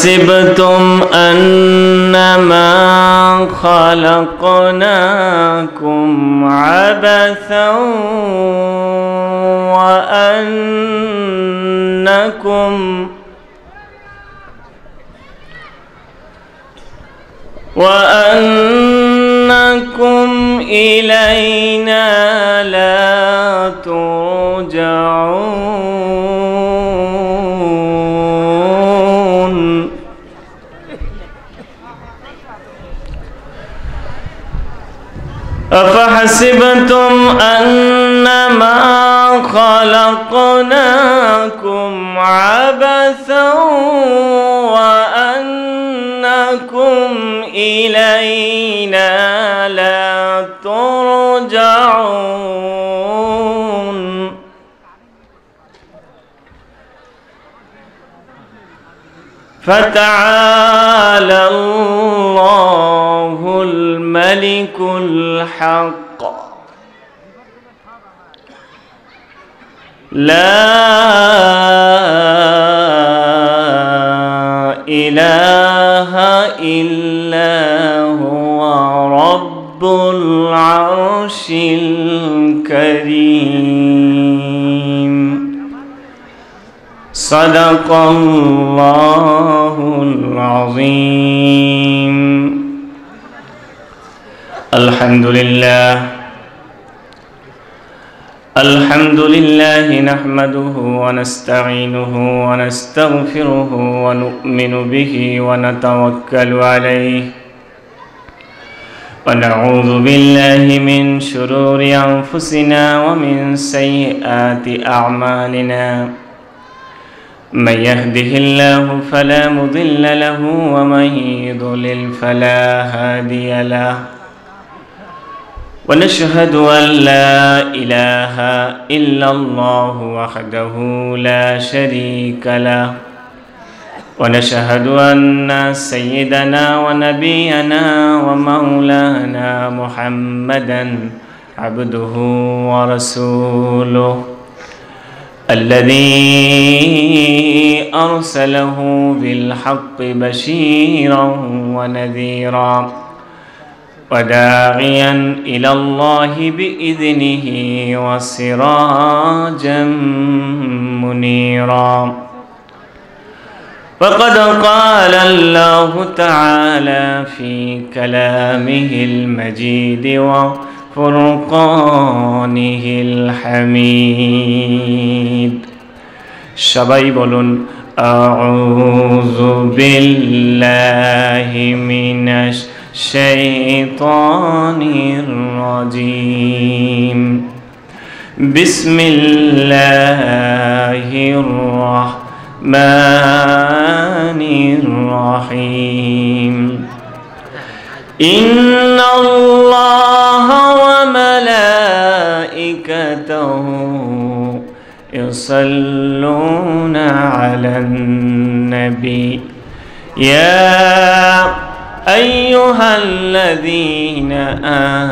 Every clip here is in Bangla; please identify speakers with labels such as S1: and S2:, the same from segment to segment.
S1: حسبتم أنما خلقناكم عبثا وأنكم إلينا لا ترجعون أفحسبتم أنما خلقناكم عبثا وأنكم إلينا لا ترجعون فتعالى الله الملك الحق لا إله إلا هو رب العرش الكريم صدق الله العظيم. الحمد لله نحمده ونستعينه ونستغفره ونؤمن به ونتوكل عليه ونعوذ بالله من شرور أنفسنا ومن سيئات أعمالنا من يهده الله فلا مضل له ومن يضلل فلا هادي له ونشهد أن لا إله إلا الله وحده لا شريك له ونشهد أن سيدنا ونبينا ومولانا محمدا عبده ورسوله الذي أرسله بالحق بشيرا ونذيرا وداعيا إلى الله بإذنه وسراجا منيرا. وقد قال الله تعالى في كلامه المجيد وفرقانه الحميد. সবাই বলুন أعوذ بالله من الشيطان الرجيم بسم الله الرحمن الرحيم إن الله وملائكته يصلون على النبي يا أيها الذين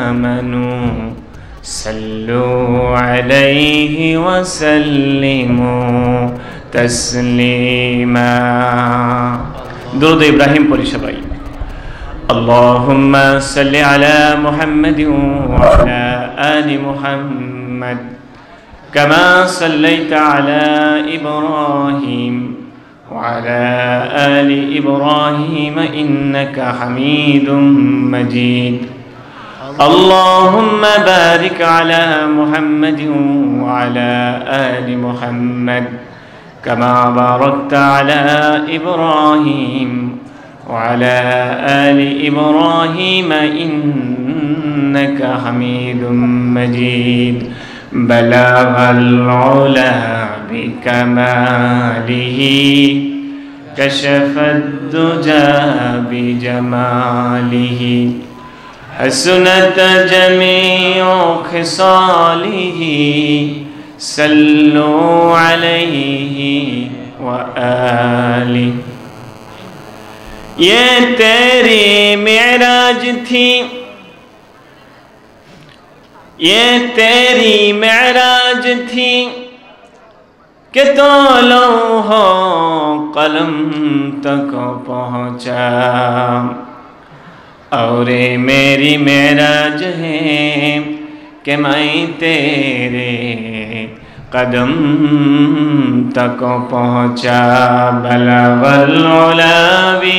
S1: آمنوا صلوا عليه وسلموا تسليما. درود إبراهيم পড়ি সবাই. اللهم صل على محمد وعلى آل محمد كما صليت على إبراهيم وعلى آل إبراهيم إنك حميد مجيد. اللهم بارك على محمد وعلى آل محمد كما باركت على إبراهيم وعلى آل إبراهيم إنك حميد مجيد. بلغ العلا بكماله كشف الدجى بجماله حسنت جميع خصاله صلوا عليه وآله. ये तेरी मेराज थी ये तेरी मेराज थी कि तो लौहो कलम तक पहुँचा। और मेरी मेराज है कि मैं तेरे कदम तक पहुँचा। बलगल उलावी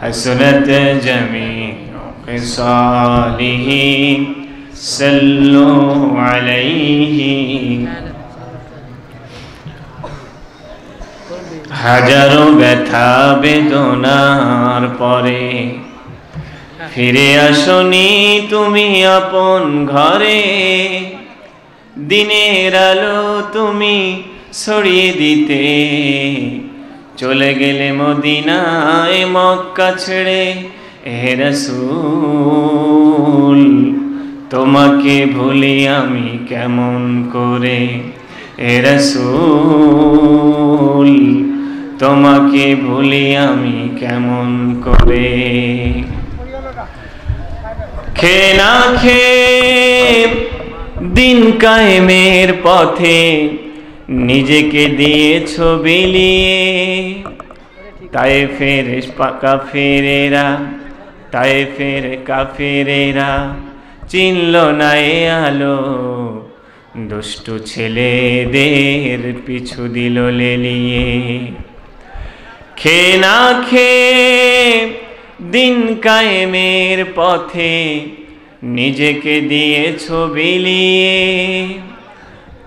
S1: हसनत जमीउ ख़िसालिही सल्लु अलैहि। হাজারো ব্যথা বেদনার পরে ফিরে আসনি তুমি আপন ঘরে। দিনের আলো তুমি ছড়িয়ে দিতে চলে গেলে মদিনায় মক্কা ছেড়ে। হে রাসূল তোমাকে ভুলি আমি কেমন করে। হে রাসূল তোমাকে ভুলি আমি কেমন করে। খেয়ে না খেয়ে দিন কায়েমের পথে নিজেকে দিয়েছো বিলিয়ে। তায়েফের কাফেরেরা তায়েফের কাফেরেরা চিনল না এ আলো। দুষ্টু ছেলেদের পিছু দিল লেলিয়ে। খেয়ে না খেয়ে দিন কায়েমের পথে নিজেকে দিয়েছো বিলিয়ে।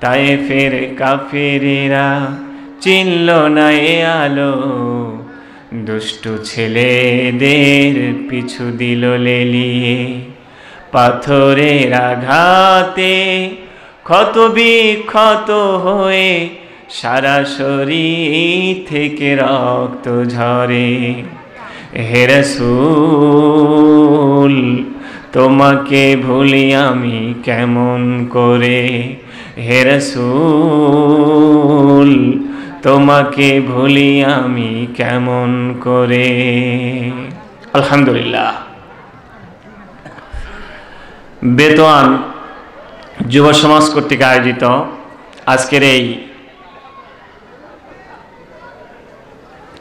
S1: তায়েফের কাফেরেরা চিনল না এ আলো। দুষ্টু ছেলেদের পিছু দিল লেলিয়ে। পাথরের আঘাতে ক্ষত বিক্ষত হয়ে সারা শরীর থেকে রক্ত ঝরে। হে রাসূল তোমাকে ভুলি আমি কেমন করে। হে রাসূল তোমাকে ভুলি আমি কেমন করে। আলহামদুলিল্লাহ। বেতোয়ান যুব সমাজ কর্তৃক আয়োজিত আজকের এই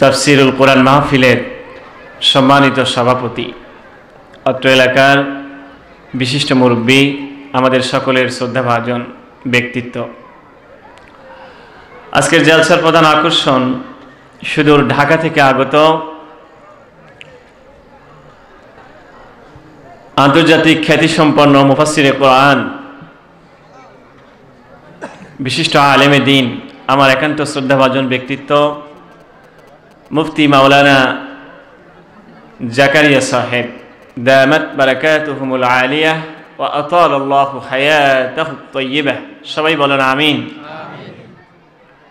S1: তাফসিরুল কোরআন মাহফিলের সম্মানিত সভাপতি, অত্র এলাকার বিশিষ্ট মুরব্বী, আমাদের সকলের শ্রদ্ধাভাজন ব্যক্তিত্ব। আজকের জলসার প্রধান আকর্ষণ সুদূর ঢাকা থেকে আগত আন্তর্জাতিক খ্যাতিসম্পন্ন মুফাসসিরে কোরআন, বিশিষ্ট আলেমে দ্বীন, আমার একান্ত শ্রদ্ধাভাজন ব্যক্তিত্ব মুফতি মাওলানা জাকারিয়া সাহেব দামাত বারাকাতুহুমুল আলিয়াহ ওয়া আতালাল্লাহু হায়াতাহুত তাইয়্যিবাহ। সবাই বলেন আমিন।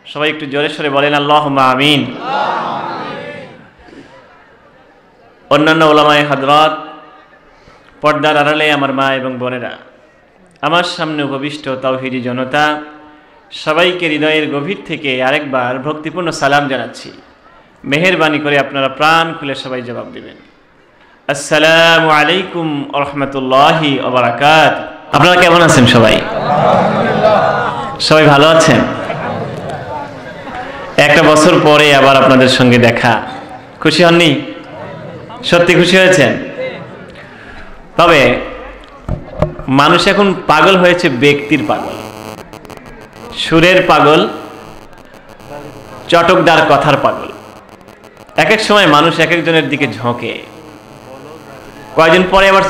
S1: সবাই একটু জোরে সরে বলেন আল্লাহুম্মা আমিন। অন্যান্য উলামায়ে হযরত, পর্দার আড়ালে আমার মা এবং বোনেরা, আমার সামনে উপবিষ্ট তাওহীদি জনতা, সবাইকে হৃদয়ের গভীর থেকে আরেকবার ভক্তিপূর্ণ সালাম জানাচ্ছি। মেহেরবানি করে আপনারা প্রাণ খুলে সবাই জবাব দিবেন। আসসালামু আলাইকুম ওয়া রাহমাতুল্লাহি ওয়া বারাকাতুহু। আপনারা কেমন আছেন সবাই? সবাই ভালো আছেন? একটা বছর পরে আবার আপনাদের সঙ্গে দেখা, খুশি হননি? সত্যি খুশি হয়েছেন? তবে মানুষ এখন পাগল হয়েছে ব্যক্তির পাগল, সুরের পাগল, চটকদার কথার পাগল। এক এক সময় মানুষ এক একজনের দিকে ঝোঁকে, কয়েকদিন পরে আবার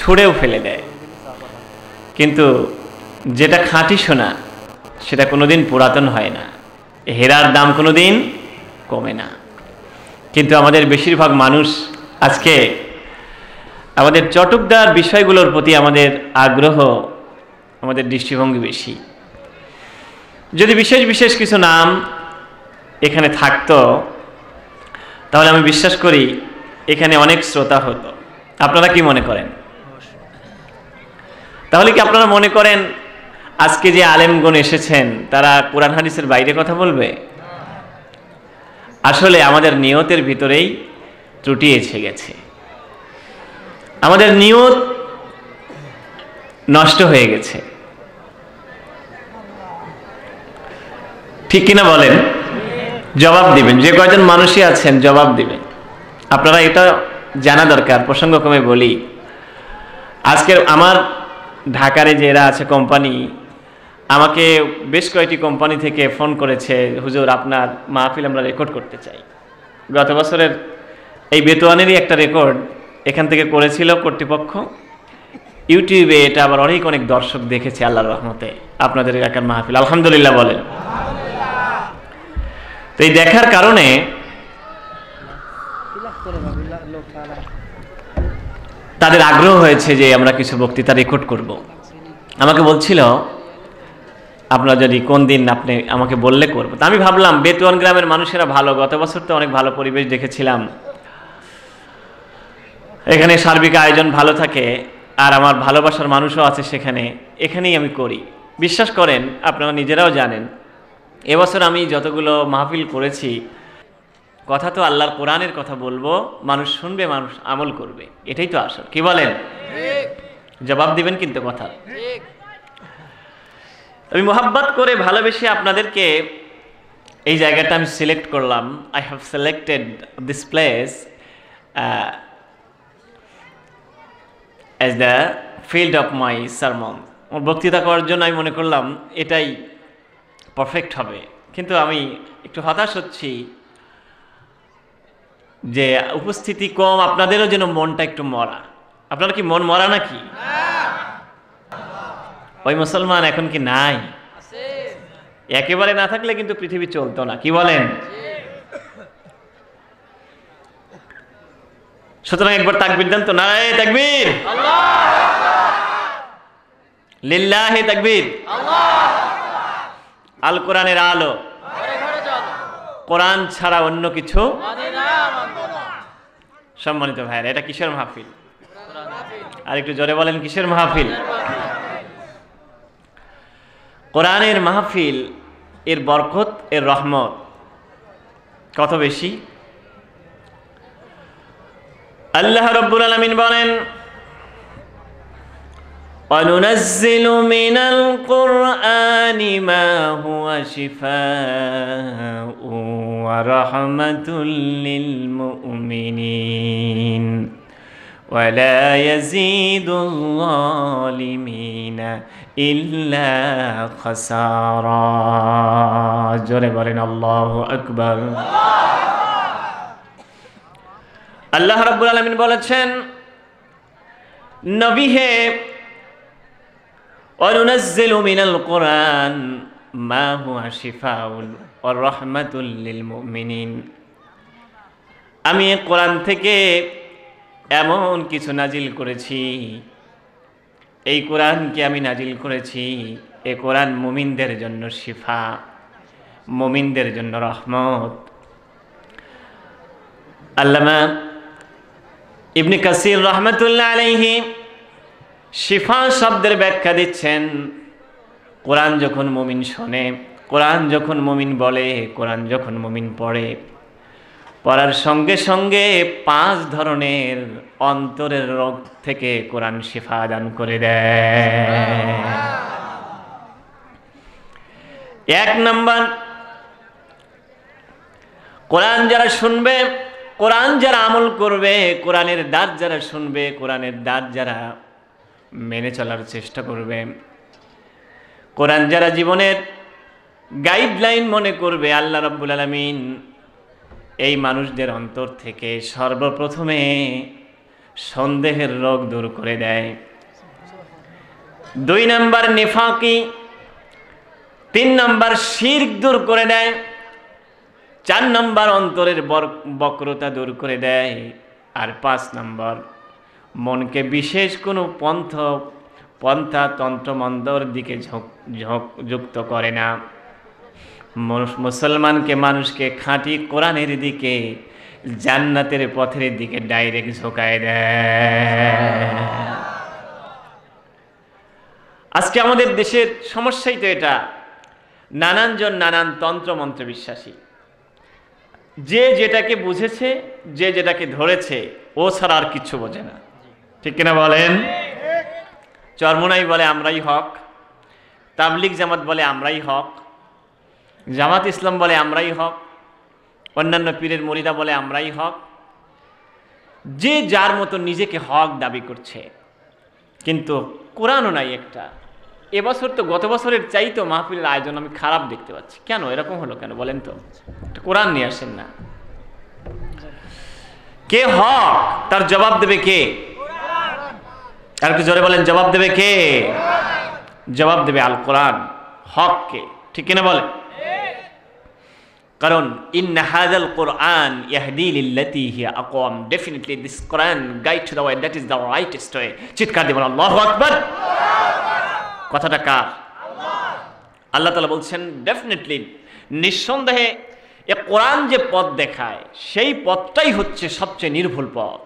S1: ছুঁড়েও ফেলে দেয়। কিন্তু যেটা খাঁটি সোনা সেটা কোনোদিন পুরাতন হয় না, হীরার দাম কোনোদিন কমে না। কিন্তু আমাদের বেশিরভাগ মানুষ আজকে আমাদের চটকদার বিষয়গুলোর প্রতি আমাদের আগ্রহ, আমাদের দৃষ্টিভঙ্গি বেশি। যদি বিশেষ বিশেষ কিছু নাম এখানে থাকতো তাহলে আমি বিশ্বাস করি এখানে অনেক শ্রোতা হতো। আপনারা কি মনে করেন? তাহলে কি আপনারা মনে করেন আজকে যে আলেমগণ এসেছেন তারা কোরআন হাদিসের বাইরে কথা বলবে? আসলে আমাদের নিয়তের ভিতরেই ত্রুটি এসে গেছে। আমাদের নিয়ত নষ্ট হয়ে গেছে। ঠিক কিনা বলেন? জবাব দিবেন, যে কয়জন মানুষই আছেন জবাব দিবেন। আপনারা এটা জানা দরকার। প্রসঙ্গক্রমে বলি, আজকের আমার ঢাকারে যে এরা আছে কোম্পানি, আমাকে বেশ কয়েকটি কোম্পানি থেকে ফোন করেছে, হুজুর আপনার মাহফিল আমরা রেকর্ড করতে চাই। গত বছরের এই বেতোয়ানেরই একটা রেকর্ড এখান থেকে করেছিল কর্তৃপক্ষ। ইউটিউবে এটা আবার অনেক দর্শক দেখেছে আল্লাহর রহমতে। আপনাদের এলাকার মাহফিল, আলহামদুলিল্লাহ বলেন। তো এই দেখার কারণে তাদের আগ্রহ হয়েছে যে আমরা কিছু বক্তৃতা রেকর্ড করব। আমাকে বলছিল আপনারা যদি কোন দিন আপনি আমাকে বললে করবো। তা আমি ভাবলাম বেতুয়ান গ্রামের মানুষেরা ভালো, গত বছর তো অনেক ভালো পরিবেশ দেখেছিলাম, এখানে সার্বিক আয়োজন ভালো থাকে, আর আমার ভালোবাসার মানুষও আছে সেখানে, এখানেই আমি করি। বিশ্বাস করেন, আপনারা নিজেরাও জানেন, এবছর আমি যতগুলো মাহফিল করেছি, কথা তো আল্লাহর কোরআনের কথা বলবো, মানুষ শুনবে, মানুষ আমল করবে, এটাই তো আসল। কি বলেন? জবাব দিবেন কিন্তু কথা। আমি মোহাব্বত করে ভালোবেসে আপনাদেরকে এই জায়গাটা আমি সিলেক্ট করলাম। I have selected this place as the field of my সারমন। আমার বক্তৃতা করার জন্য আমি মনে করলাম এটাই পারফেক্ট হবে। কিন্তু আমি একটু হতাশ হচ্ছি যে উপস্থিতি কম, আপনাদেরও যেন মনটা একটু মরা। আপনারা কি মন মরা নাকি? ওই মুসলমান এখন কি নাই? একেবারে না থাকলে কিন্তু পৃথিবী চলতো না। কি বলেন? সুতরাং একবার তাকবীর দেন তো, নারায়ে তাকবীর, লিল্লাহি তাকবীর। আল কোরআনের আলো, কোরআন ছাড়া অন্য কিছু। সম্মানিত ভাইরা, এটা কিসের মাহফিল? আর একটু জোরে বলেন, কিসের মাহফিল? কোরআনের মাহফিল। এর বরকত, এর রহমত কত বেশি। আল্লাহ রাব্বুল আলামিন বলেন, وَنُنَزِّلُ مِنَ الْقُرْآنِ مَا هُوَ شِفَاءٌ وَرَحْمَةٌ لِلْمُؤْمِنِينَ وَلَا يَزِيدُ الظَّالِمِينَ إِلَّا خَسَارًا। জোরে বলেন আল্লাহু আকবার। আল্লাহ রাব্বুল আলামিন বলেছেন, নবী হে, وَنُنَزِّلُ مِنَ الْقُرْآنِ مَا هُوَ شِفَاءٌ وَرَحْمَةٌ لِلْمُؤْمِنِينَ। আমি কোরআন থেকে এমন কিছু নাজিল করেছি, এই কোরআনকে আমি নাজিল করেছি, এই কোরআন মুমিনদের জন্য শিফা, মুমিনদের জন্য রহমত। আল্লামা ইবনে কাসির রাহমাতুল্লাহ আলাইহি শিফা শব্দের ব্যাখ্যা দিচ্ছেন, কোরআন যখন মুমিন শোনে, কোরআন যখন মুমিন বলে, কোরআন যখন মুমিন পড়ে, পড়ার সঙ্গে সঙ্গে 5 ধরনের অন্তরের রোগ থেকে কোরআন শিফা দান করে দেয়। 1 নম্বর, কোরআন যারা শুনবে, কোরআন যারা আমল করবে, কোরআনের দাঁত যারা শুনবে, কোরআনের দাঁত যারা মেনে চলার চেষ্টা করবে, কোরআন যারা জীবনের গাইডলাইন মনে করবে, আল্লাহ রাব্বুল আলামিন এই মানুষদের অন্তর থেকে সর্বপ্রথমে সন্দেহের রোগ দূর করে দেয়। 2 নম্বর নিফাকি, 3 নম্বর শিরক দূর করে দেয়, 4 নম্বর অন্তরের বক্রতা দূর করে দেয়, আর 5 নম্বর মনকে বিশেষ কোনো পন্থা তন্ত্রমন্ত্রের দিকে যুক্ত করে না। মুসলমানকে, মানুষকে খাঁটি কোরআনের দিকে, জান্নাতের পথের দিকে ডাইরেক্ট ঝোঁকায় দেয়। আজকে আমাদের দেশের সমস্যাই তো এটা, নানানজন নানান তন্ত্রমন্ত্রে বিশ্বাসী। যে যেটাকে বুঝেছে, যে যেটাকে ধরেছে, ও ছাড়া আর কিচ্ছু বোঝে না। ঠিক কিনা বলেন? চরমোনাই বলে আমরাই হক, তাবলিগ জামাত বলে আমরাই হক, জামাত ইসলাম বলে আমরাই হক, অন্যান্য পীরের মুরিদা বলে আমরাই হক। যে যার মতো নিজেকে হক দাবি করছে, কিন্তু কোরআনও নাই একটা। এবছর তো গত বছরের চাইতো মাহফিলের আয়োজন আমি খারাপ দেখতে পাচ্ছি। কেন এরকম হলো কেন বলেন তো? কোরআন নিয়ে আসেন না। কে হক তার জবাব দেবে কে? আর একটু জোরে বলেন, জবাব দেবে কে? জবাব দেবে আল কোরআন। হক কে, ঠিক কিনা বলেন? কারণ ইন্না হাযাল কোরআন ইয়াহদি লিল্লাতী হিয়া আকওয়াম, definitely this Quran guide to the way that is the rightest way. চিৎকার দিয়ে বলেন আল্লাহু আকবার। কথাটা কার? আল্লাহ তাআলা বলছেন ডেফিনেটলি, নিঃসন্দেহে এ কোরআন যে পথ দেখায় সেই পথটাই হচ্ছে সবচেয়ে নির্ভুল পথ।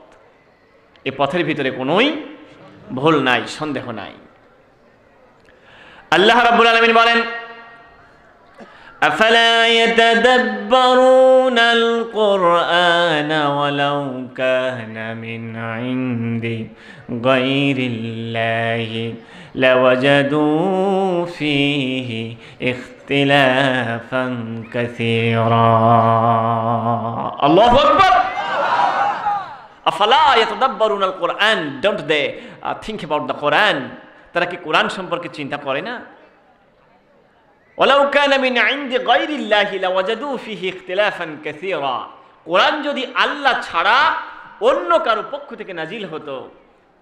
S1: এ পথের ভিতরে কোনোই ভুল নাই, সন্দেহ নাই। আল্লাহ রাব্বুল আলামিন বলেন أفلا يتدبرون القرآن ولو كان من عند غير الله لوجدوا فيه اختلافا كثيرا الله أكبر أفلا يتدبرون القرآن don't they think about the Quran? তারা কি কোরআন সম্পর্কে চিন্তা করে না? ওয়ালাউ কানা মিন ইনদি গায়রিল্লাহি লাওয়াজাদু ফিহি ইখতিলাফান কাসীরা, কোরআন যদি আল্লাহ ছাড়া অন্য কারো পক্ষ থেকে নাজিল হতো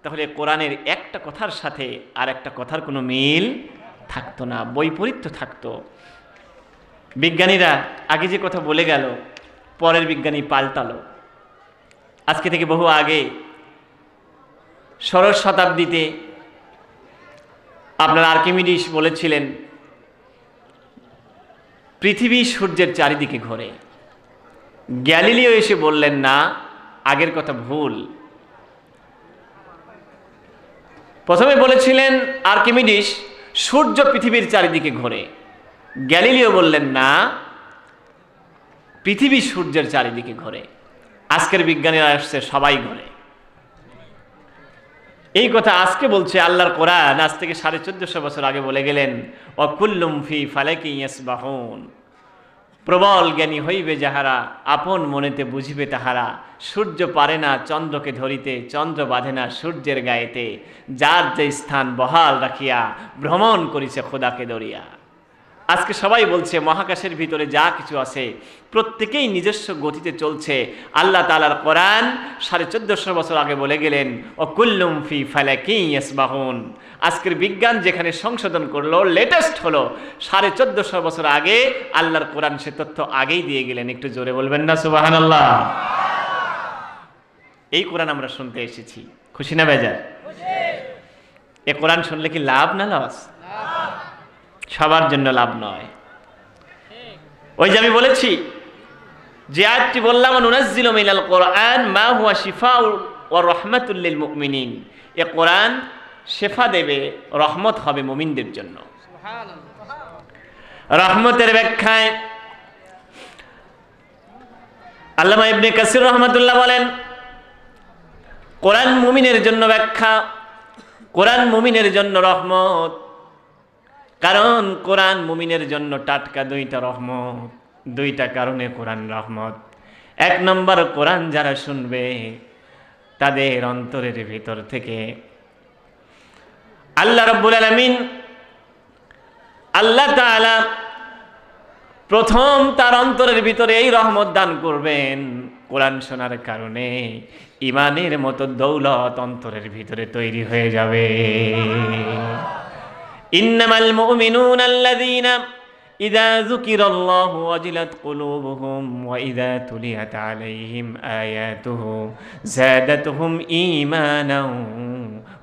S1: তাহলে কোরআনের একটা কথার সাথে আর একটা কথার কোনো মিল থাকতো না, বৈপরীত্য থাকতো। বিজ্ঞানীরা আগে যে কথা বলে গেল পরের বিজ্ঞানী পাল্টালো। আজকে থেকে বহু আগে ষোড়শ শতাব্দীতে আপনার আর্কিমিডিস বলেছিলেন পৃথিবী সূর্যের চারিদিকে ঘোরে। গ্যালিলিও এসে বললেন না, আগের কথা ভুল। প্রথমে বলেছিলেন আর্কিমিডিস সূর্য পৃথিবীর চারিদিকে ঘোরে। গ্যালিলিও বললেন না, পৃথিবী সূর্যের চারিদিকে ঘোরে। আজকের বিজ্ঞানীরা আসছে সবাই ঘোরে। এই কথা আজকে বলছে আল্লাহর কোরআন। আজ থেকে 1450 বছর আগে বলে গেলেন অকুল্লুম ফি ফালাকি ইয়াসবাহুন, প্রবল জ্ঞানী হইবে যাহারা, আপন মনেতে বুঝিবে তাহারা। সূর্য পারে না চন্দ্রকে ধরিতে, চন্দ্র বাঁধে না সূর্যের গায়েতে। যার যে স্থান বহাল রাখিয়া, ভ্রমণ করিছে খোদাকে দরিয়া। আজকে সবাই বলছে মহাকাশের ভিতরে যা কিছু আছে প্রত্যেকেই নিজস্ব গতিতে চলছে। আল্লাহ তাআলার কোরআন 1450 বছর আগে বলে গেলেন অকুল্লুম ফি ফালাকি ইয়াসবাহুন। আজকের বিজ্ঞান যেখানে সংশোধন করলো, লেটেস্ট হলো, 1450 বছর আগে আল্লাহর কোরআন সে তথ্য আগেই দিয়ে গেলেন। একটু জোরে বলবেন না সুবহানাল্লাহ? এই কোরআন আমরা শুনতে এসেছি, খুশি না বেজার? এ কোরআন শুনলে কি লাভ না লস? সবার জন্য লাভ নয়। ওই যে আমি বলেছি যে আয়াতটি বললাম নুনাজ্জিলু মিনাল কোরআন মা হুয়া শিফাউ ওয়া রাহমাতুল লিল মুমিনিন, এ কোরআন শিফা দেবে, রহমত হবে মুমিনদের জন্য। রহমতের ব্যাখ্যায় আল্লামা ইবনে কাসির রাহমাতুল্লাহ বলেন কোরআন মুমিনের জন্য ব্যাখ্যা, কোরআন মুমিনের জন্য রহমত। কারণ কোরআন মুমিনের জন্য টাটকা দুইটা রহমত, দুইটা কারণে কোরআন রহমত। এক নম্বর, কোরআন যারা শুনবে তাদের অন্তরের ভিতর থেকে আল্লাহ রাব্বুল আলামিন, আল্লাহ তাআলা প্রথম তার অন্তরের ভিতরে এই রহমত দান করবেন। কোরআন শোনার কারণে ঈমানের মতো দৌলত অন্তরের ভিতরে তৈরি হয়ে যাবে। ইন্নামাল মুমিনুনা আল্লাযীনা ইযা যুকিরাল্লাহু ওয়াজিলাত কুলুবুহুম ওয়া ইযা তুলিয়াত আলাইহিম আয়াতুহু যাদাতুহুম ঈমানান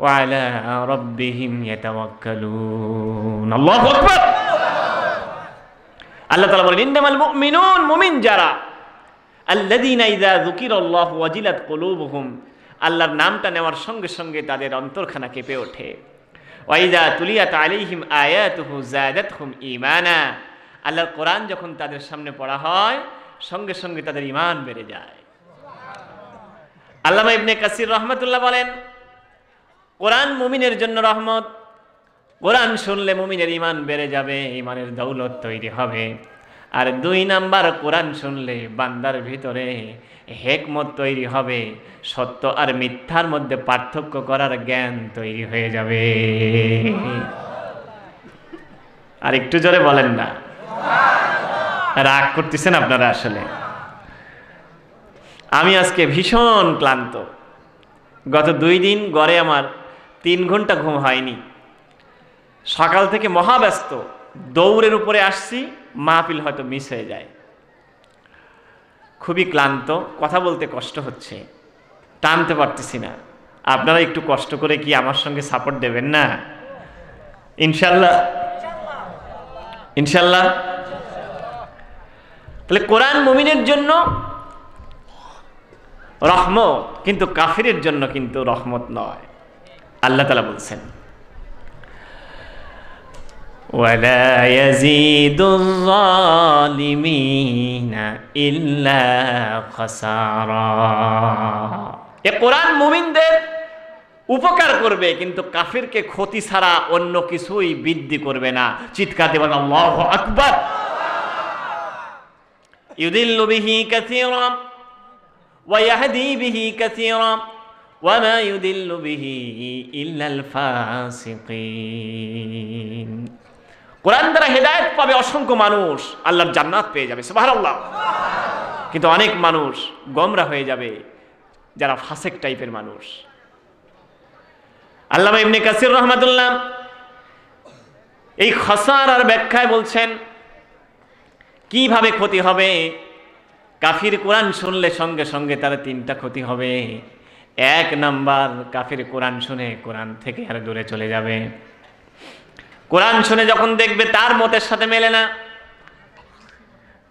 S1: ওয়া আলা রাব্বিহিম ইয়াতাওয়াক্কালুন। আল্লাহু আকবার। আল্লাহ তাআলা বলেন ইন্নামাল মুমিনুন, মুমিন যারা, আল্লাযীনা ইযা যুকিরাল্লাহু ওয়াজিলাত কুলুবুহুম, আল্লাহর নামটা নেওয়ার সঙ্গে সঙ্গে তাদের অন্তরখানা কেঁপে ওঠে। ওয়াইদা তুলিয়াত আলাইহিম আয়াতুহু যাদাতহুম ঈমানা, আল্লাহর কোরআন যখন তাদের সামনে পড়া হয় সঙ্গে সঙ্গে তাদের ঈমান বেড়ে যায়। আল্লামা ইবনে কাসির রাহমাতুল্লাহ বলেন কোরআন মুমিনের জন্য রহমত। কোরআন শুনলে মুমিনের ঈমান বেড়ে যাবে, ঈমানের দৌলত তৈরি হবে। আর 2 নাম্বার, কোরআন শুনলে বান্দার ভিতরে হিকমত তৈরি হবে, সত্য আর মিথ্যার মধ্যে পার্থক্য করার জ্ঞান তৈরি হয়ে যাবে। আর একটু জোরে বলেন না, রাগ করতেছেন আপনারা? আসলে আমি আজকে ভীষণ ক্লান্ত। গত 2 দিন গড়ে আমার 3 ঘন্টা ঘুম হয়নি। সকাল থেকে মহাব্যস্ত, দৌড়ের উপরে আসছি, মাহফিল হয়তো মিস হয়ে যায়। খুবই ক্লান্ত, কথা বলতে কষ্ট হচ্ছে, টানতে পারতেছি না। আপনারা একটু কষ্ট করে কি আমার সঙ্গে সাপোর্ট দেবেন না? ইনশাল্লাহ, ইনশাল্লাহ। তাহলে কোরআন মুমিনের জন্য রহমত, কিন্তু কাফিরের জন্য কিন্তু রহমত নয়। আল্লাহ তাআলা বলছেন, ওয়ালা ইয়াজিদুল যালিমিনা ইল্লা খাসারা। এ কোরআন মুমিনদের উপকার করবে, কিন্তু কাফিরকে ক্ষতি ছাড়া অন্য কিছুই বৃদ্ধি করবে না। চিৎকার দিয়ে বলেন আল্লাহু আকবার। ইউদিল্লু বিহি কাসীরা ওয়া ইয়াহদি বিহি কাসীরা ওয়া মা ইউদিল্লু বিহি ইল্লাল ফাসিকিন। কোরআন দ্বারা হেদায়েত পাবে অসংখ্য মানুষ, আল্লাহর জান্নাত পেয়ে যাবে, সুবহানাল্লাহ। কিন্তু অনেক মানুষ গোমরা হয়ে যাবে, যারা ফাসিক টাইপের মানুষ। আল্লামা ইবনে কাসির রাহমাতুল্লাহ এই খাসারার ব্যাখ্যায় বলছেন কিভাবে ক্ষতি হবে। কাফির কোরআন শুনলে সঙ্গে সঙ্গে তার 3টা ক্ষতি হবে। 1 নাম্বার, কাফির কোরআন শুনে কোরআন থেকে আর দূরে চলে যাবে। কোরআন শুনে যখন দেখবে তার মতের সাথে মেলে না,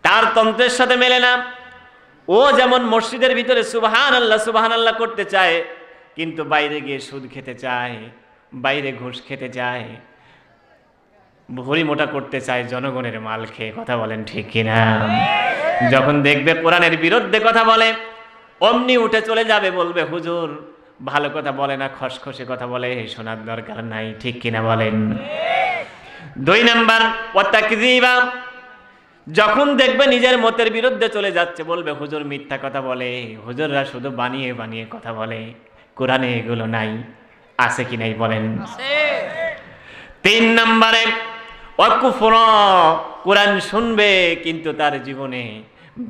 S1: তার তন্ত্রের সাথে মেলে না, ও যেমন মসজিদের ভিতরে সুবহানাল্লাহ সুবহানাল্লাহ করতে চায়, কিন্তু বাইরে গিয়ে সুদ খেতে চায়, বাইরে ঘুষ খেতে চায়, ভুঁড়ি মোটা করতে চায় জনগণের মাল খেয়ে। কথা বলেন ঠিক কিনা? যখন দেখবে কোরআনের বিরুদ্ধে কথা বলে, অমনি উঠে চলে যাবে, বলবে হুজুর ভালো কথা বলে না, খসখসে কথা বলে, শোনার দরকার নাই। ঠিক কিনা বলেন? 2 নাম্বার, ওয়াতাকযিবা। যখন দেখবে নিজের মতের বিরুদ্ধে চলে যাচ্ছে, বলবে হুজুর মিথ্যা কথা বলে, হুজুররা শুধু বানিয়ে বানিয়ে কথা বলে, কোরআনে এগুলো নাই। আছে কি নাই বলেন? 3 নম্বরে ওয়াকুফরা। কোরআন শুনবে কিন্তু তার জীবনে,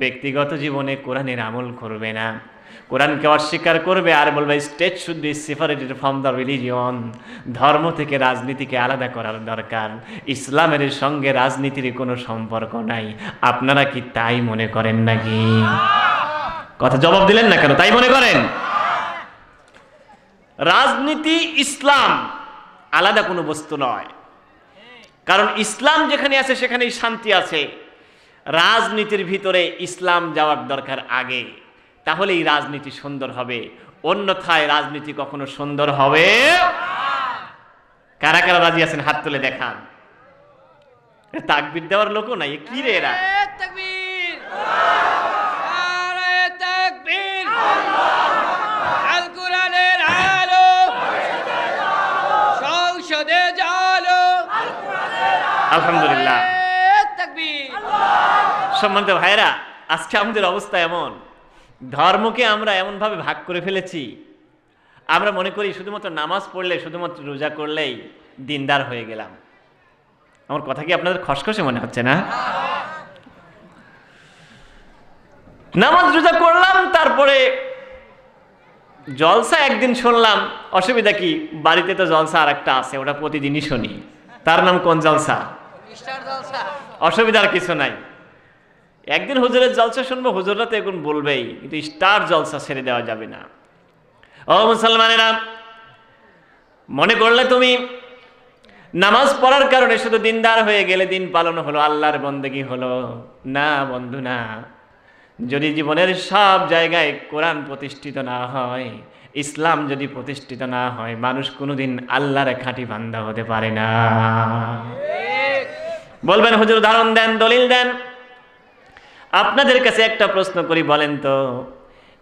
S1: ব্যক্তিগত জীবনে কোরআনের আমল করবে না, কোরআনকে অস্বীকার করবে আর বলবে state should be separated from the religion. ধর্ম থেকে রাজনীতিকে আলাদা করার দরকার, ইসলামের সঙ্গে রাজনীতির কোনো সম্পর্ক নাই। আপনারা কি তাই মনে করেন নাকি? কথা জবাব দিলেন না কেন? তাই মনে করেন? রাজনীতি ইসলাম আলাদা কোনো বস্তু নয়, কারণ ইসলাম যেখানে আছে সেখানেই শান্তি আছে। রাজনীতির ভিতরে ইসলাম যাওয়ার দরকার আগে, তাহলেই রাজনীতি সুন্দর হবে, অন্যথায় রাজনীতি কখনো সুন্দর হবে। কারা কারা রাজি আছেন হাত তুলে দেখান। তাকবীর দেওয়ার লোকও নাই, কি রে এরা?
S2: তাকবীর, নারে তাকবীর, আল কোরআনের আলো সংসদে জালো।
S1: আলহামদুলিল্লাহ,
S2: তাকবীর।
S1: সম্মানিত ভাইরা, আজকে আমাদের অবস্থা এমন, ধর্মকে আমরা এমনভাবে ভাগ করে ফেলেছি, আমরা মনে করি শুধুমাত্র নামাজ পড়লে, শুধুমাত্র রোজা করলেই দিনদার হয়ে গেলাম। আমার কথা কি আপনাদের খসখসে মনে হচ্ছে না? নামাজ রোজা করলাম, তারপরে জলসা একদিন শুনলাম, অসুবিধা কি? বাড়িতে তো জলসা আর একটা আছে, ওটা প্রতিদিনই শুনি, তার নাম কোন জলসা? অসুবিধার কিছু নাই। একদিন হুজুরের জলসা শুনবো, হুজুররা তো এখন বলবেই, কিন্তু স্টার জলসা ছেড়ে দেওয়া যাবে না। ও মুসলমানেরা, মনে করলে তুমি নামাজ পড়ার কারণে শুধু দিনদার হয়ে গেলে, দিন পালন হলো, আল্লাহর বন্দেগী হলো। না বন্ধু, না। যদি জীবনের সব জায়গায় কোরআন প্রতিষ্ঠিত না হয়, ইসলাম যদি প্রতিষ্ঠিত না হয়, মানুষ কোনোদিন আল্লাহর খাঁটি বান্দা হতে পারে না। বলবেন হুজুর উদাহরণ দেন, দলিল দেন। আপনাদের কাছে একটা প্রশ্ন করি, বলেন তো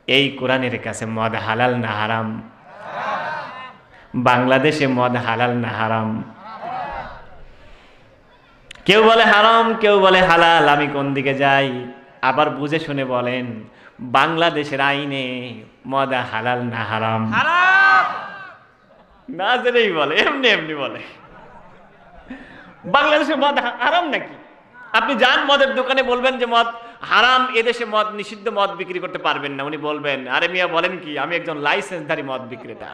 S1: এই কোরআনের কাছে মদ হালাল না হারাম? বাংলাদেশে মদ হালাল না হারাম? কেউ বলে হারাম, কেউ বলে হালাল, আমি কোন দিকে যাই? আবার বুঝে শুনে বলেন, বাংলাদেশের আইনে মদ হালাল না হারাম?
S2: হারাম।
S1: না জেনেই বলে, এমনি এমনি বলে বাংলাদেশে মদ হারাম নাকি? আপনি যান মদের দোকানে, বলবেন যে মদ হারাম, এদেশে মদ নিষিদ্ধ, মদ বিক্রি করতে পারবেন না। উনি বলবেন, আরে মিয়া বলেন কি, আমি একজন লাইসেন্সধারী মদ বিক্রেতা।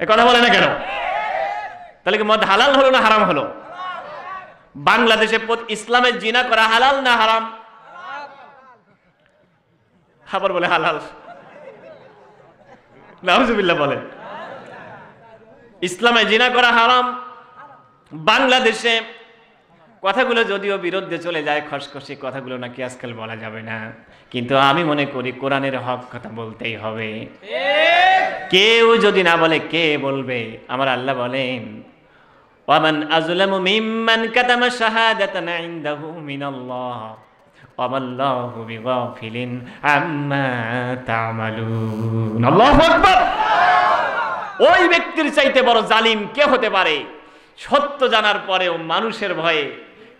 S1: এ কথা বলে না কেন? তাহলে কি মদ হালাল হলো না হারাম হলো? বাংলাদেশে ইসলামের জিনা করা হালাল না হারাম? আবার বলে হালাল। নাউজুবিল্লাহ বলে ইসলামে জিনা করা হারাম। বাংলাদেশে কথাগুলো যদিও বিরুদ্ধে চলে যায়, খসখসে কথাগুলো নাকি আজকাল বলা যাবে না, কিন্তু আমি মনে করি কোরআনের হক কথা বলতেই হবে। কেউ যদি না বলে কে বলবে? আমার আল্লাহ বলেন, ওয়ামান আযলামু মিম্মান কাতামা শাহাদাতান ইনদাহু মিনাল্লাহ ওয়ামাল্লাহু বিগাফিলিন আম্মা তা'মালুন। আল্লাহু আকবার। ওই ব্যক্তির চাইতে বড় জালিম কে হতে পারে? সত্য জানার পরেও মানুষের ভয়ে,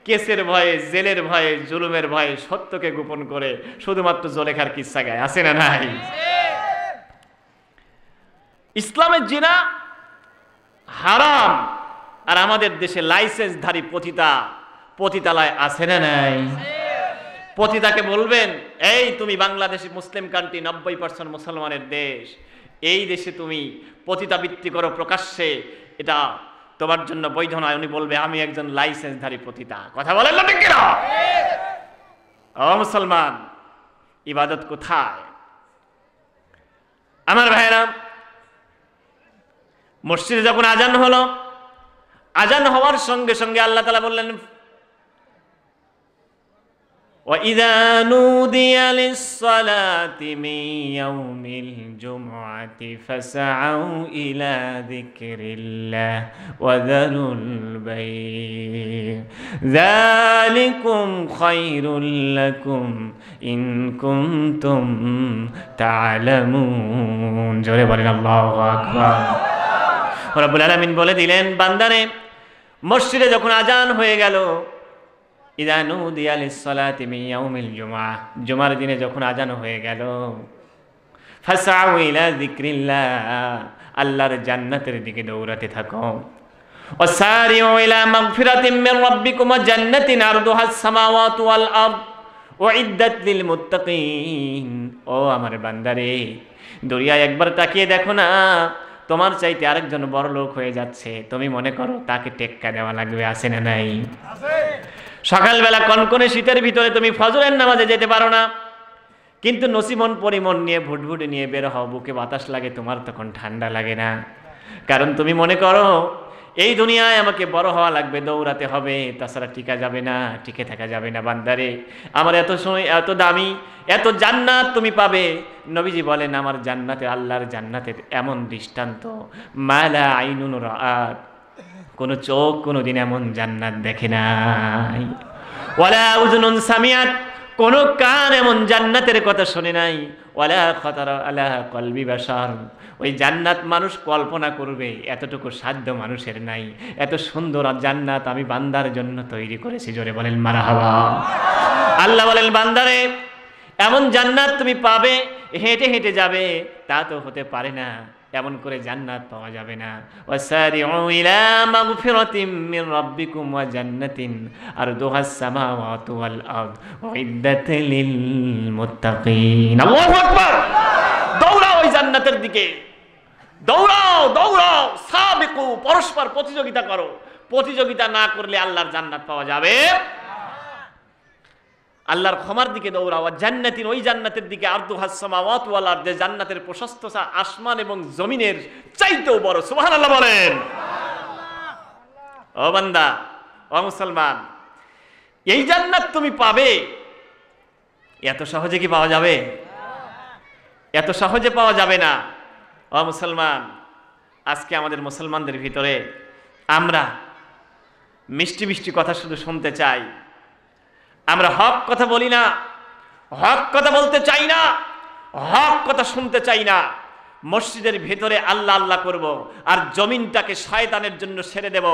S1: কেসের ভয়ে, জেলের ভয়ে, জুলুমের ভয়ে সত্যকে গোপন করে শুধুমাত্র জোলেখার কিচ্ছা গায়। আছে না নাই? ইসলামের জিনা হারাম, আর আমাদের দেশে লাইসেন্সধারী পতিতালয় আছে না নাই? পতিতাকে বলবেন, এই তুমি বাংলাদেশে মুসলিম কান্ট্রি, 90% মুসলমানের দেশ, এই দেশে তুমি পতিতাবৃত্তি করো প্রকাশ্যে, এটা তোমার জন্য বৈধ নয়। উনি বলবে, আমি একজন লাইসেন্সধারী পতিতা। কথা বলেন না ঠিক কিনা? ও মুসলমান, ইবাদত কোথায়? আমার ভাইরা, মসজিদে যখন আজান হলো, আজান হওয়ার সঙ্গে সঙ্গে আল্লাহ তাআলা বললেন, وَإِذَا نُودِيَ لِلصَّلَاةِ مِنْ يَوْمِ الْجُمُعَةِ فَاسْعَوْا إِلَى ذِكْرِ اللَّهِ وَذَرُوا الْبَيْعَ ذَلِكُمْ خَيْرٌ لَكُمْ إِنْ كُنْتُمْ تَعْلَمُونَ। জোরে বলেন আল্লাহু আকবার। রব্বুল আলামিন বলে দিলেন, বান্দারে, মসজিদে যখন আজান হয়ে গেল, ইযা নুদিয়া লিস-সালাতি মিন ইয়াউমিল জুমআহ, জুমার দিনে যখন আজান হয়ে গেল, ফাসআউ ইলা যিকরিল্লাহ, আল্লাহর জান্নাতের দিকে দৌড়াতে থাকো। ওয়াসারিউ ইলা মাগফিরাতিম মির রাব্বিকুম ওয়া জান্নাতিন আরদুহাস সামাওয়াতু ওয়াল আরদ উইদ্দাত লিল মুত্তাকিন। ও আমার বান্দারে, দুনিয়ায় একবার তাকিয়ে দেখো না, তোমার চাইতে আরেকজন বড় লোক হয়ে যাচ্ছে, তুমি মনে করো তাকে টেক্কা দেওয়া লাগবে। আছে না নাই? সকালবেলা কনকনে শীতের ভিতরে তুমি ফজরের নামাজে যেতে পারো না, কিন্তু নসিমন পরিমন নিয়ে ভুটভুটে নিয়ে বের হও, বুকে বাতাস লাগে, তোমার তখন ঠান্ডা লাগে না। কারণ তুমি মনে করো এই দুনিয়ায় আমাকে বড় হওয়া লাগবে, দৌড়াতে হবে, তাছাড়া টিকা যাবে না, টিকে থাকা যাবে না। বান্দারে, আমার এত সময়, এত দামি, এত জান্নাত তুমি পাবে। নবীজি বলেন, আমার জান্নাতে, আল্লাহর জান্নাতের এমন দৃষ্টান্ত, মালা আইনুন রাআত, কোন চোখ কোনদিন এমন জান্নাত দেখে নাই। ওয়ালা উযুনুন সামিআত, কোন কান এমন জান্নাতের কথা শুনে নাই। ওয়ালা খাতারা আলা কলবি বাশার, ওই জান্নাত মানুষ কল্পনা করবে এতটুকু সাধ্য মানুষের নাই। এত সুন্দর জান্নাত আমি বান্দার জন্য তৈরি করেছি। জোরে বলেন মারহাবা। আল্লাহ বলেন, বান্দারে, এমন জান্নাত তুমি পাবে, হেঁটে হেঁটে যাবে তা তো হতে পারে না, এমন করে জান্নাত পাওয়া যাবে না। ওয়াসারিউ ইলা মাগফিরাতিম মির রাব্বিকুম ওয়া জান্নাতিন আরদুহাস সামাওয়াতু ওয়াল আরদ উইদ্দাত লিল মুত্তাকিন। আল্লাহু আকবার। দৌড়াও ওই জান্নাতের দিকে, দৌড়াও দৌড়াও, সাবিকু, পরস্পর প্রতিযোগিতা করো। প্রতিযোগিতা না করলে আল্লাহর জান্নাত পাওয়া যাবে? আল্লাহর ক্ষমার দিকে দৌড়াও। জান্নাতিন, ওই জান্নাতের দিকে, আরদুহাস সামাওয়াতু ওয়াল আরদ, যে জান্নাতের প্রশস্ততা আসমান এবং জমিনের চাইতেও বড়। সুবহানাল্লাহ বলেন। ও বান্দা, ও মুসলমান, এই জান্নাত তুমি পাবে, এত সহজে কি পাওয়া যাবে? এত সহজে পাওয়া যাবে না। ও মুসলমান, আজকে আমাদের মুসলমানদের ভিতরে আমরা মিষ্টি মিষ্টি কথা শুধু শুনতে চাই, আমরা হক কথা বলি না, হক কথা বলতে চাই না, হক কথা শুনতে চাই না। মসজিদের ভিতরে আল্লাহ আল্লাহ করব, আর জমিনটাকে শয়তানের জন্য ছেড়ে দেব।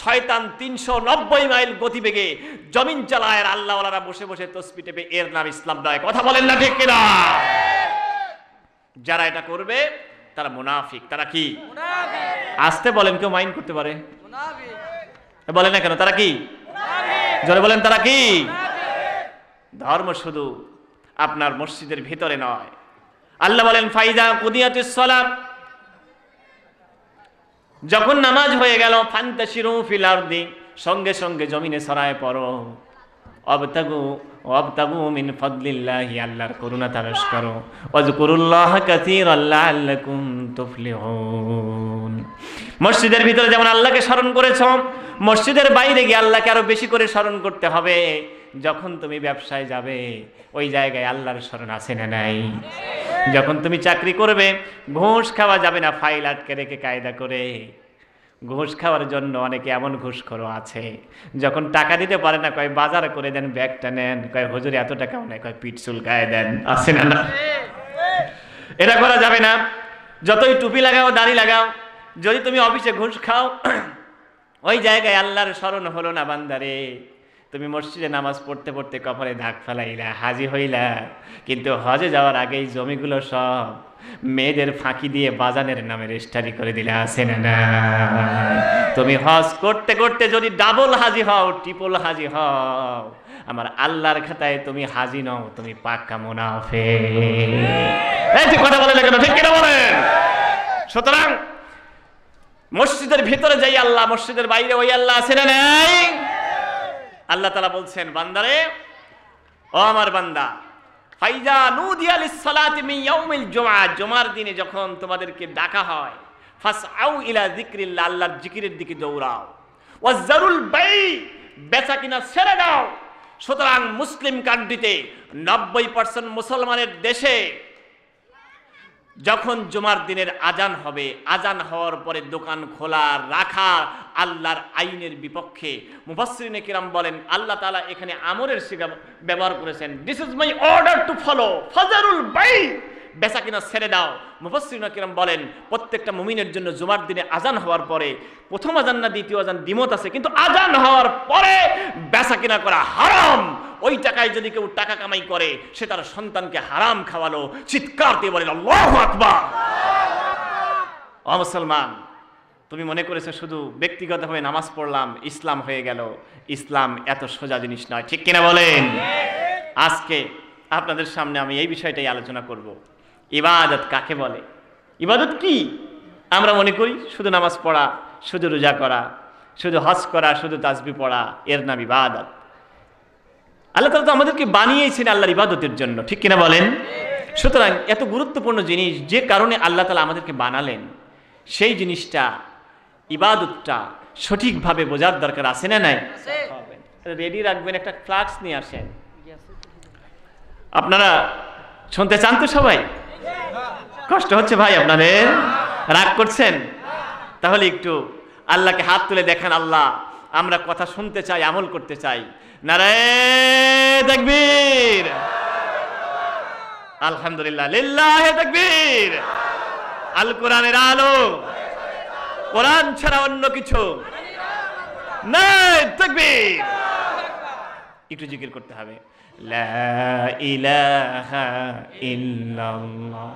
S1: শয়তান 390 মাইল গতিবেগে জমিন চালায়, আর আল্লাহওয়ালারা বসে বসে তসবিহ টেপে। এর নাম ইসলাম নয়। কথা বলেন না ঠিক কিনা? যারা এটা করবে তারা মুনাফিক। তারা কি? আসতে বলেন, কেউ মাইন্ড করতে পারে? বলেন না কেন? তারা কি? জোরে বলেন, তারা কি? ধর্ম শুধু আপনার মসজিদের ভিতরে নয়। আল্লাহ বলেন ফাইদা কুদিয়াতিস সালাত, যখন নামাজ হয়ে গেল, ফান্তাশিরু ফিল আরদি, সঙ্গে সঙ্গে জমিনে ছড়ায় পড়ো। ওয়াবতাগু মিন ফাদলিল্লাহি, আল্লাহর করুণা তালাশ করো। ওয়াজকুরুল্লাহ কাসীরান লাআল্লাকুম তুফলিহুন। মসজিদের ভিতরে যেমন আল্লাহকে স্মরণ করেছো, মসজিদের বাইরে গিয়ে আল্লাহকে আরো বেশি করে স্মরণ করতে হবে। যখন তুমি ব্যবসায় যাবে, ওই জায়গায় আল্লাহর স্মরণ আছে না নাই? যখন তুমি চাকরি করবে, ঘুষ খাওয়া যাবে না, ফাইল আটকে রেখে কায়দা করে। ঘুষ খাওয়ার জন্য অনেকে এমন ঘুষখোরও আছে, যখন টাকা দিতে পারে না, কয় বাজার করে দেন, ব্যাগটা নেন, কয় হুজুর এত টাকাও নেই, কয় পিঠ চুলকায় দেন। আছে না না? এটা করা যাবে না। যতই টুপি লাগাও, দাড়ি লাগাও, যদি তুমি অফিসে ঘুষ খাও, ওই জায়গায় আল্লাহর স্মরণ হলো না বান্দারে। তুমি মসজিদে নামাজ পড়তে পড়তে কপালে দাগ ফেলাইলা, হাজি হইলা, কিন্তু হজে যাওয়ার আগেই জমিগুলো সব মেয়েদের ফাঁকি দিয়ে বাজানের নামে রেজিস্ট্রি করে দিলে। আছে না না? তুমি হজ করতে করতে যদি ডাবল হাজি হও, ট্রিপল হাজি হও, আমার আল্লাহর খাতায় তুমি হাজি নও, তুমি পাক্কা মুনাফিক। এই ঠিক কথা বলেন কেন? ঠিক কিনা বলেন? সুতরাং মসজিদের ভিতরে যাই আল্লাহ, মসজিদের বাইরে ওই আল্লাহ। আছে না নাই? আল্লাহ তাআলা বলছেন, বান্দারে, ও আমার বান্দা, ফাইজা নুদিয়া লিস-সালাতি মিন ইয়াউমিল জুমআ, জুমার দিনে যখন তোমাদেরকে ডাকা হয়, ফাসআউ ইলা যিকরিল্লাহ, আল্লাহর জিকিরের দিকে দৌড়াও। ওয়াজারুল বাই, বেচা কিনা ছেড়ে দাও। সুতরাং মুসলিম কান্ট্রিতে 90% মুসলমানের দেশে যখন জুমার দিনের আজান হবে, আজান হওয়ার পরে দোকান খোলা রাখা আল্লাহর আইনের বিপক্ষে। মুফাসসিরিনে কিরাম বলেন, আল্লাহ তাআলা এখানে আমরের সিগা ব্যবহার করেছেন। This is my order to follow, ফাজারুল বাই, বেচা কিনা ছেড়ে দাও। মুফাসসিরিনে কিরাম বলেন, প্রত্যেকটা মুমিনের জন্য জুমার দিনে আজান হওয়ার পরে, প্রথম আজান না দ্বিতীয় আজান দ্বিমত আছে, কিন্তু আজান হওয়ার পরে বেচা কিনা করা হারাম। ওই টাকায় যদি কেউ টাকা কামাই করে, সে তার সন্তানকে হারাম খাওয়ালো। চিৎকার দিয়ে বলেন আল্লাহু আকবার। ও মুসলমান, তুমি মনে করেছো শুধু ব্যক্তিগতভাবে নামাজ পড়লাম ইসলাম হয়ে গেল। ইসলাম এত সোজা জিনিস নয়। ঠিক কিনা বলেন? আজকে আপনাদের সামনে আমি এই বিষয়টাই আলোচনা করব। ইবাদত কাকে বলে? ইবাদত কি? আমরা মনে করি শুধু নামাজ পড়া, শুধু রোজা করা, শুধু হজ করা, শুধু তাসবিহ পড়া, এর নাম ইবাদত। আল্লাহ তাআলা তো আমাদেরকে বানিয়েছেন আল্লাহর ইবাদতের জন্য। ঠিক কিনা বলেন? সুতরাং এত গুরুত্বপূর্ণ জিনিস, যে কারণে আল্লাহ তাআলা আমাদেরকে বানালেন, সেই জিনিসটা, ইবাদতটা সঠিকভাবে বোঝার দরকার। আছে না নাই? রেডি রাখবেন, একটা ফ্লাক্স নিয়ে আসেন। আপনারা শুনতে চান তো সবাই? কষ্ট হচ্ছে ভাই আপনাদের? রাগ করছেন? তাহলে একটু আল্লাহকে হাত তুলে দেখেন, আল্লাহ আমরা কথা শুনতে চাই, আমল করতে চাই। নারায়ে তাকবীর, আলহামদুলিল্লাহ, লিল্লাহি তাকবীর। আল কোরআনের আলো, কোরআন ছাড়া অন্য কিছু নাই। তাকবীর। একটু জিকির করতে হবে, লা ইলাহা ইল্লাল্লাহ।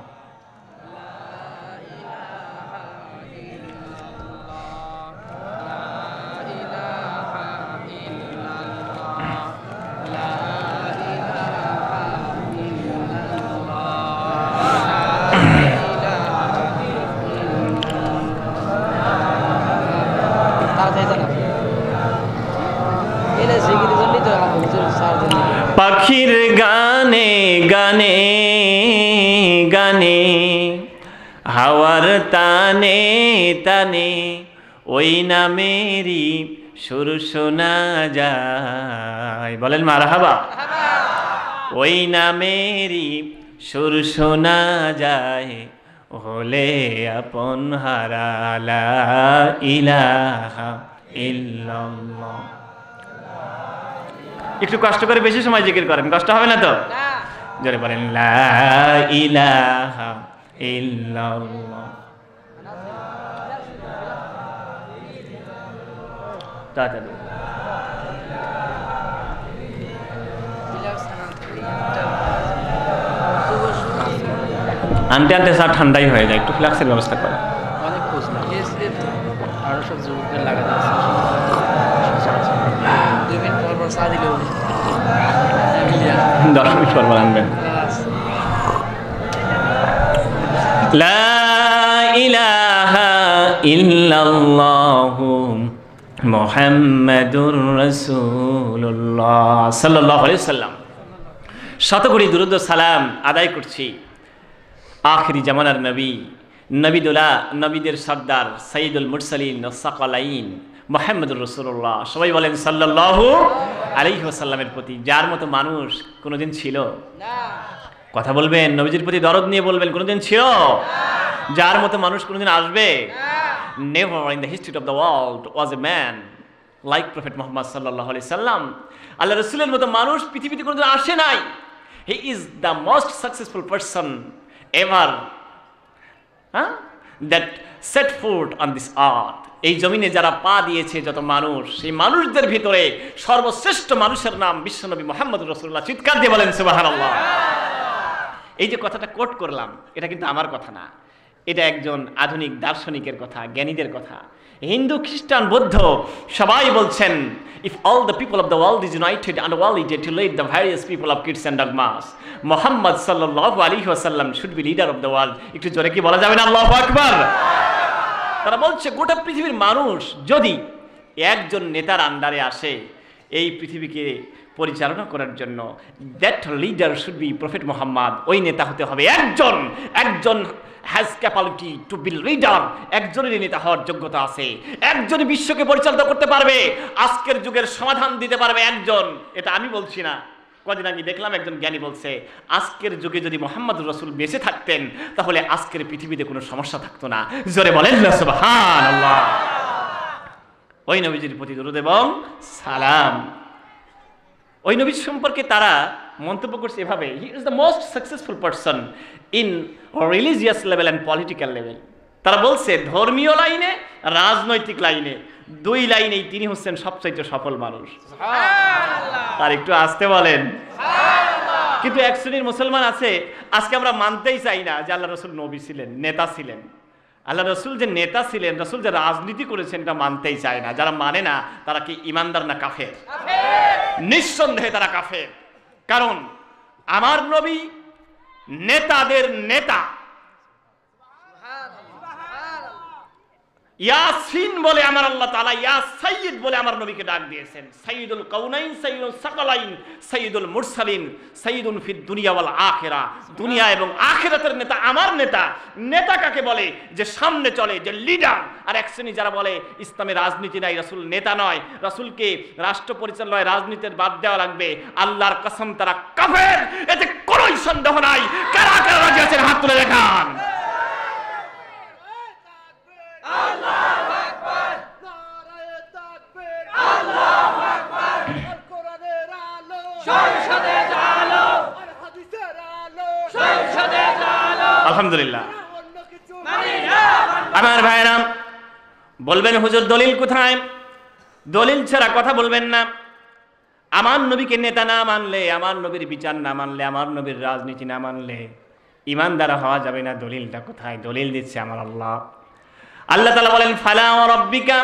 S1: পাখির গানে গানে গানে, হাওয়ার তানে তানে, ওই নামেরই সুর শোনা যায়। বলেন মারহাবা। ওই নামেরই সুর শোনা যায়, হলে আপন হারা, লা ইলাহা ইল্লাল্লাহ। একটু কষ্ট করে বেশি সময় জিকির করেন, কষ্ট হবে না তো? জোরে বলেন লা ইলাহা ইল্লাল্লাহ। তাড়াতাড়ি আনতে আনতে চা ঠান্ডাই হয়ে যায়, একটু ফ্লাক্সের ব্যবস্থা করা।
S3: অনেক প্রশ্ন আরো সব যুবকদের লাগাতে আছে, 2 মিনিট পর পর চা দিলেও
S1: 10 মিনিট পর আনবেন। লা ইলাহা ইল্লাল্লাহু মুহাম্মাদুর রাসূলুল্লাহ সাল্লাল্লাহু আলাইহি সাল্লাম। শতকোটি দুরূদ ও সালাম আদায় করছি আখিরি জামানার নবী, নবীদুল্লাহ, নবীদের সর্দার, সাইয়্যিদুল মুরসালিন ও সাকালাইন মুহাম্মাদুর রাসূলুল্লাহ, সবাই বলেন সাল্লাল্লাহু আলাইহি ওয়াসাল্লামের প্রতি। যার মতো মানুষ কোনোদিন ছিল? কথা বলবেন, নবীজির প্রতি দরদ নিয়ে বলবেন, কোনোদিন ছিল? যার মতো মানুষ কোনোদিন আসবে? Never in the history of the world was a man like Prophet Muhammad sallallahu alaihi wasallam. আল্লাহ রাসূলের মতো মানুষ পৃথিবীতে কোনোদিন আসে নাই। He is the most successful person ever that set foot on this earth. এই জমিনে যারা পা দিয়েছে যত মানুষ, সেই মানুষদের ভিতরে সর্বশ্রেষ্ঠ মানুষের নাম বিশ্বনবী মুহাম্মদুর রাসূলুল্লাহ। চিৎকার দিয়ে বলেন সুবহানাল্লাহ। এই যে কথাটা কোট করলাম, এটা কিন্তু আমার কথা না, এটা একজন আধুনিক দার্শনিকের কথা, জ্ঞানীদের কথা। হিন্দু, খ্রিস্টান, বৌদ্ধ সবাই বলছেন, if all the people of the world is united and well leaded to lead the various people of kids and dogmas, Muhammad sallallahu alaihi wasallam should be leader of the world. একটু জোরে কি বলা যাবে না আল্লাহু আকবার? তারা বলছে গোটা পৃথিবীর মানুষ যদি একজন নেতার আন্ডারে আসে এই পৃথিবীকে পরিচালনা করার জন্য, that leader should be prophet Muhammad. ওই নেতা হতে হবে একজন has capability to be leader, একজনের নেতা হওয়ার যোগ্যতা আছে, একজনই বিশ্বকে পরিচালনা করতে পারবে, আজকের যুগের সমাধান দিতে পারবে একজন। এটা আমি বলছি না, কদিন আমি দেখলাম একজন জ্ঞানী বলছে, আজকের যুগে যদি মুহাম্মদুর রাসূল বেঁচে থাকতেন তাহলে আজকের পৃথিবীতে কোনো সমস্যা থাকতো না। জোরে বলেন না সুবহানাল্লাহ। ওই নবীজির প্রতি দরুদ এবং সালাম। ওই নবী সম্পর্কে তারা মন্তব্য করছে এভাবে, he is the most successful person in religious level and political level. তারা বলছে ধর্মীয় লাইনে, রাজনৈতিক লাইনে, 2 লাইনেই তিনি হচ্ছেন সবচাইতে সফল মানুষ। আর একটু আসতে বলেন। কিন্তু এক শ্রেণীর মুসলমান আছে, আজকে আমরা মানতেই চাই না যে আল্লাহ রাসূল নবী ছিলেন, নেতা ছিলেন। আল্লাহ রাসূল যে নেতা ছিলেন, রাসূল যে রাজনীতি করেছেন, এটা মানতেই চায় না। যারা মানে না তারা কি ইমানদার না কাফের? নিঃসন্দেহে তারা কাফের। কারণ আমার নবী নেতাদের নেতা। ইয়াসিন বলে আমার আল্লাহ তাআলা ইয়া সাইয়্যিদ বলে আমার নবীকে ডাক দিয়েছেন। সাইয়্যিদুল কাউনাইন, সাইয়্যিদুল সাকালাইন, সাইয়্যিদুল মুরসালিন, সাইয়্যিদুন ফিদ দুনিয়া ওয়াল আখিরা। দুনিয়া এবং আখিরাতের নেতা আমার নেতা। নেতা কাকে বলে? যে সামনে চলে, যে লিডার। আর এক শ্রেণী যারা বলে ইসলামে রাজনীতি নাই, রাসূল নেতা নয়, রাসূলকে রাষ্ট্র পরিচালনায় রাজনীতির বাদ দেওয়া লাগবে, আল্লাহর কসম তারা কাফের, এতে কোনো সন্দেহ নাই। কারা কারা রাজি আছেন হাত তুলে দেখান।
S2: আল্লাহু আকবার, নারায়ে তাকবীর, আল্লাহু আকবার। আল কোরআনের আলো, সংসদে আলো, আর হাদিসের আলো, সংসদে আলো। আলহামদুলিল্লাহ।
S1: আমার ভাইরা বলবেন হুজুর দলিল কোথায়? দলিল ছাড়া কথা বলবেন না। আমার নবীকে নেতা না মানলে, আমার নবীর বিচার না মানলে, আমার নবীর রাজনীতি না মানলে ইমানদার হওয়া যাবে না। দলিলটা কোথায়? দলিল দিচ্ছে আমার আল্লাহ। আল্লাহ তাআলা বলেন ফালা ওয়া রাব্বিকা